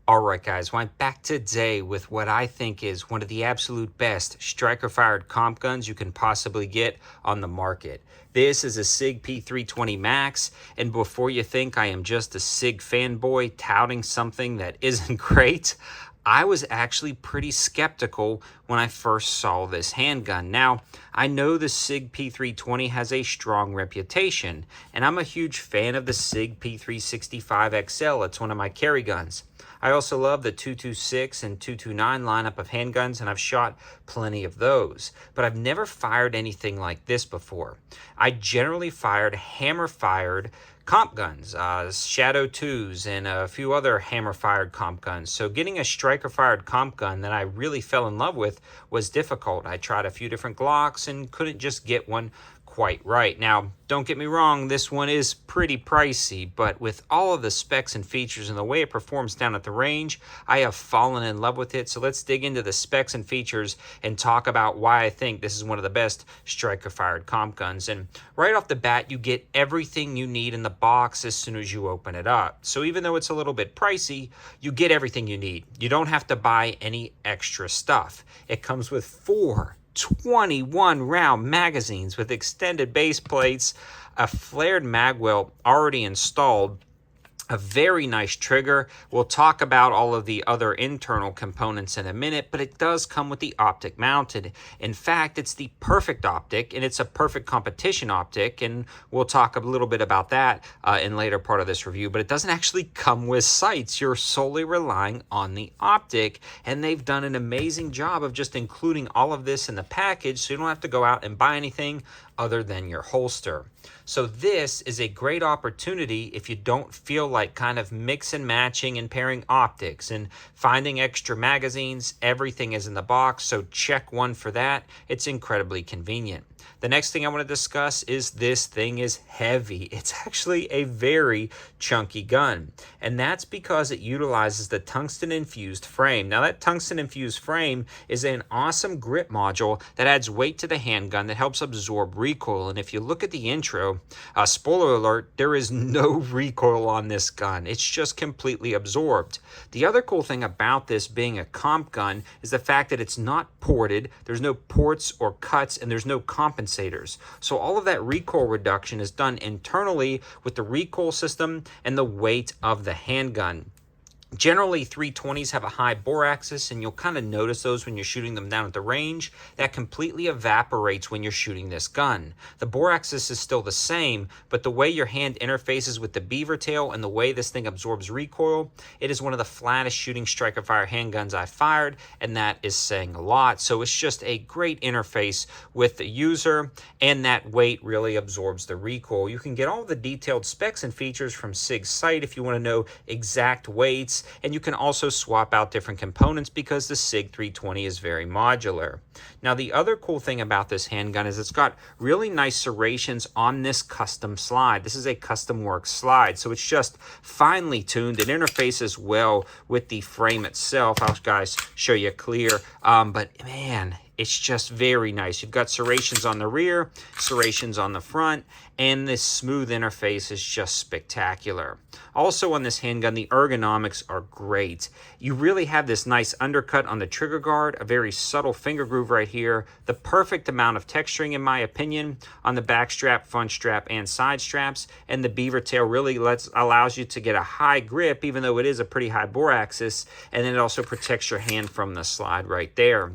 Alright guys, well, I'm back today with what I think is one of the absolute best striker-fired comp guns you can possibly get on the market. This is a SIG P320MAX, and before you think I am just a SIG fanboy touting something that isn't great, I was actually pretty skeptical when I first saw this handgun. Now, I know the SIG P320 has a strong reputation, and I'm a huge fan of the SIG P365XL. It's one of my carry guns. I also love the 226 and 229 lineup of handguns, and I've shot plenty of those. But I've never fired anything like this before. I generally fired hammer-fired comp guns, Shadow 2s, and a few other hammer-fired comp guns. So getting a striker-fired comp gun that I really fell in love with was difficult. I tried a few different Glocks and couldn't just get one quite right. Now, don't get me wrong, this one is pretty pricey, but with all of the specs and features and the way it performs down at the range, I have fallen in love with it. So let's dig into the specs and features and talk about why I think this is one of the best striker-fired comp guns. And right off the bat, you get everything you need in the box as soon as you open it up. So even though it's a little bit pricey, you get everything you need. You don't have to buy any extra stuff. It comes with 4 21 round magazines with extended base plates, a flared mag well already installed, a very nice trigger. We'll talk about all of the other internal components in a minute, but it does come with the optic mounted. In fact, it's the perfect optic, and it's a perfect competition optic, and we'll talk a little bit about that in later part of this review, but it doesn't actually come with sights. You're solely relying on the optic, and they've done an amazing job of just including all of this in the package, so you don't have to go out and buy anything other than your holster. So this is a great opportunity if you don't feel like kind of mix and matching and pairing optics and finding extra magazines. Everything is in the box, so check one for that. It's incredibly convenient. The next thing I want to discuss is this thing is heavy. It's actually a very chunky gun, and that's because it utilizes the tungsten infused frame. Now that tungsten infused frame is an awesome grip module that adds weight to the handgun that helps absorb recoil. And if you look at the intro, spoiler alert, there is no recoil on this gun. It's just completely absorbed. The other cool thing about this being a comp gun is the fact that it's not ported. There's no ports or cuts, and there's no compensators. So all of that recoil reduction is done internally with the recoil system and the weight of the handgun. Generally, 320s have a high bore axis, and you'll kind of notice those when you're shooting them down at the range. That completely evaporates when you're shooting this gun. The bore axis is still the same, but the way your hand interfaces with the beaver tail and the way this thing absorbs recoil, it is one of the flattest shooting striker-fire handguns I've fired, and that is saying a lot. So it's just a great interface with the user, and that weight really absorbs the recoil. You can get all the detailed specs and features from SIG's site if you want to know exact weights. And you can also swap out different components because the SIG 320 is very modular. Now, the other cool thing about this handgun is it's got really nice serrations on this custom slide. This is a custom work slide, so it's just finely tuned. It interfaces well with the frame itself. I'll guys show you clear, but man, it's just very nice. You've got serrations on the rear, serrations on the front, and this smooth interface is just spectacular. Also on this handgun, the ergonomics are great. You really have this nice undercut on the trigger guard, a very subtle finger groove right here, the perfect amount of texturing in my opinion on the back strap, front strap, and side straps, and the beaver tail really allows you to get a high grip even though it is a pretty high bore axis, and then it also protects your hand from the slide right there.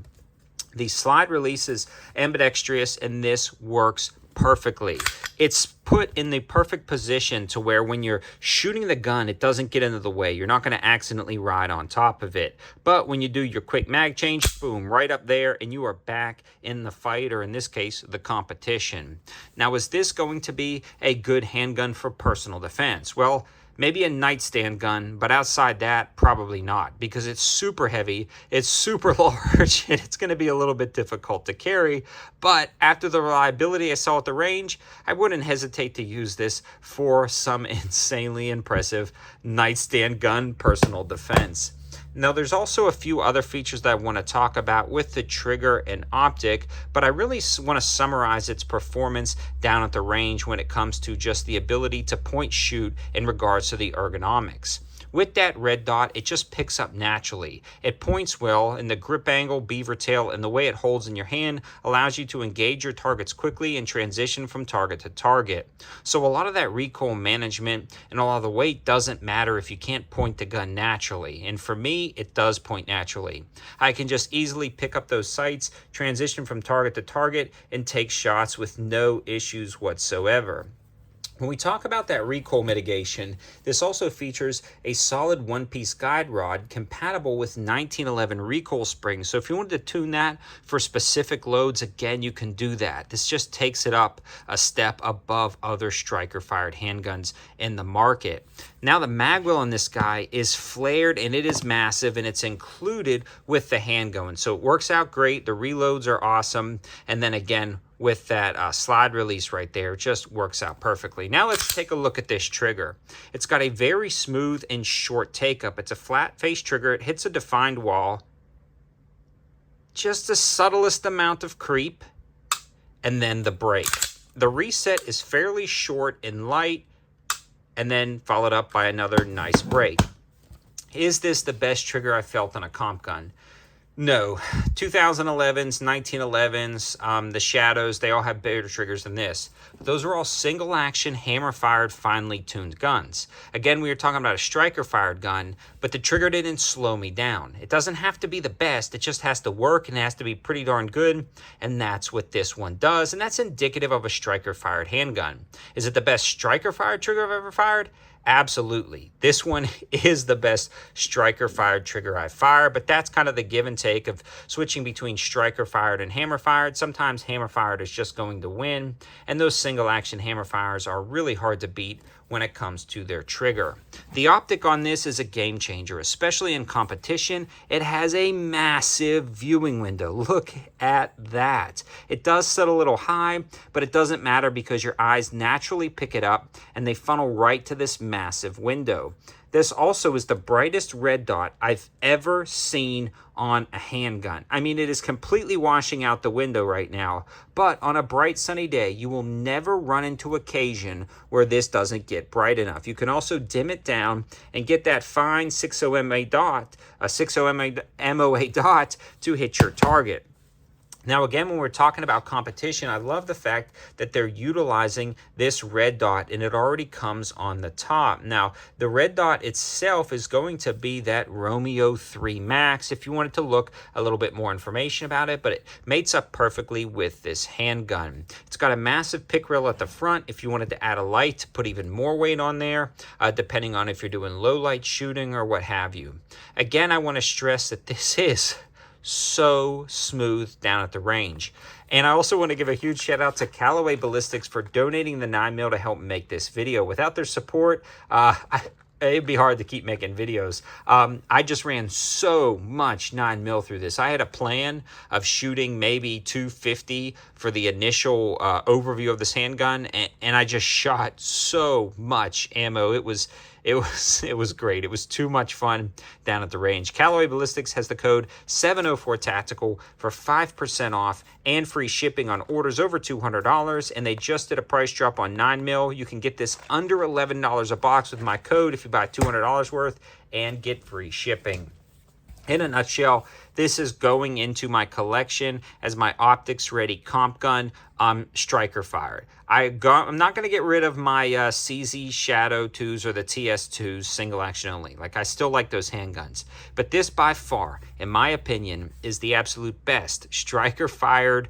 The slide release is ambidextrous, and this works perfectly. It's put in the perfect position to where when you're shooting the gun, it doesn't get into the way. You're not going to accidentally ride on top of it. But when you do your quick mag change, boom, right up there, and you are back in the fight, or in this case, the competition. Now, is this going to be a good handgun for personal defense? Well, maybe a nightstand gun, but outside that, probably not, because it's super heavy, it's super large, and it's going to be a little bit difficult to carry. But after the reliability I saw at the range, I wouldn't hesitate to use this for some insanely impressive nightstand gun personal defense. Now, there's also a few other features that I want to talk about with the trigger and optic, but I really want to summarize its performance down at the range when it comes to just the ability to point shoot in regards to the ergonomics. With that red dot, it just picks up naturally. It points well, and the grip angle, beaver tail, and the way it holds in your hand allows you to engage your targets quickly and transition from target to target. So a lot of that recoil management and a lot of the weight doesn't matter if you can't point the gun naturally. And for me, it does point naturally. I can just easily pick up those sights, transition from target to target, and take shots with no issues whatsoever. When we talk about that recoil mitigation, this also features a solid one-piece guide rod compatible with 1911 recoil springs. So if you wanted to tune that for specific loads, again, you can do that. This just takes it up a step above other striker-fired handguns in the market. Now the magwell on this guy is flared and it is massive, and it's included with the handgun. So it works out great. The reloads are awesome. And then again, with that slide release right there, it just works out perfectly. Now let's take a look at this trigger. It's got a very smooth and short take-up. It's a flat face trigger. It hits a defined wall. Just the subtlest amount of creep, and then the break. The reset is fairly short and light, and then followed up by another nice break. Is this the best trigger I felt on a comp gun? No. 2011s, 1911s, the Shadows, they all have better triggers than this. But those are all single-action, hammer-fired, finely tuned guns. Again, we were talking about a striker-fired gun, but the trigger didn't slow me down. It doesn't have to be the best. It just has to work, and it has to be pretty darn good, and that's what this one does, and that's indicative of a striker-fired handgun. Is it the best striker-fired trigger I've ever fired? Absolutely. This one is the best striker-fired trigger I fire, but that's kind of the give and take of switching between striker-fired and hammer-fired. Sometimes hammer-fired is just going to win, and those single-action hammer-fires are really hard to beat when it comes to their trigger. The optic on this is a game changer, especially in competition. It has a massive viewing window. Look at that. It does set a little high, but it doesn't matter because your eyes naturally pick it up and they funnel right to this massive window. This also is the brightest red dot I've ever seen on a handgun. I mean, it is completely washing out the window right now, but on a bright sunny day, you will never run into occasion where this doesn't get bright enough. You can also dim it down and get that fine 60 MA dot, a 60 MOA dot to hit your target. Now, again, when we're talking about competition, I love the fact that they're utilizing this red dot, and it already comes on the top. Now, the red dot itself is going to be that Romeo 3 Max if you wanted to look a little bit more information about it, but it mates up perfectly with this handgun. It's got a massive pick rail at the front if you wanted to add a light to put even more weight on there, depending on if you're doing low light shooting or what have you. Again, I want to stress that this is so smooth down at the range. And I also want to give a huge shout out to Callaway Ballistics for donating the 9mm to help make this video. Without their support, it'd be hard to keep making videos. I just ran so much 9mm through this. I had a plan of shooting maybe 250 for the initial overview of this handgun, and I just shot so much ammo. It was great. It was too much fun down at the range. Callaway Ballistics has the code 704TACTICAL for 5% off and free shipping on orders over $200, and they just did a price drop on 9mm. You can get this under $11 a box with my code if you buy $200 worth and get free shipping. In a nutshell, this is going into my collection as my optics ready comp gun, striker fired. I'm not going to get rid of my CZ Shadow 2s or the TS2s single action only. Like, I still like those handguns. But this by far, in my opinion, is the absolute best striker fired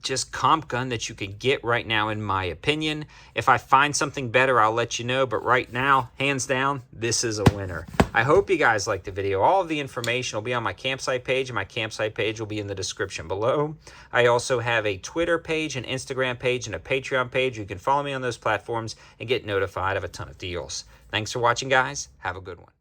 just comp gun that you can get right now, in my opinion. If I find something better, I'll let you know, but right now, hands down, this is a winner. I hope you guys liked the video. All of the information will be on my campsite page, and my campsite page will be in the description below. I also have a Twitter page, an Instagram page, and a Patreon page. You can follow me on those platforms and get notified of a ton of deals. Thanks for watching, guys. Have a good one.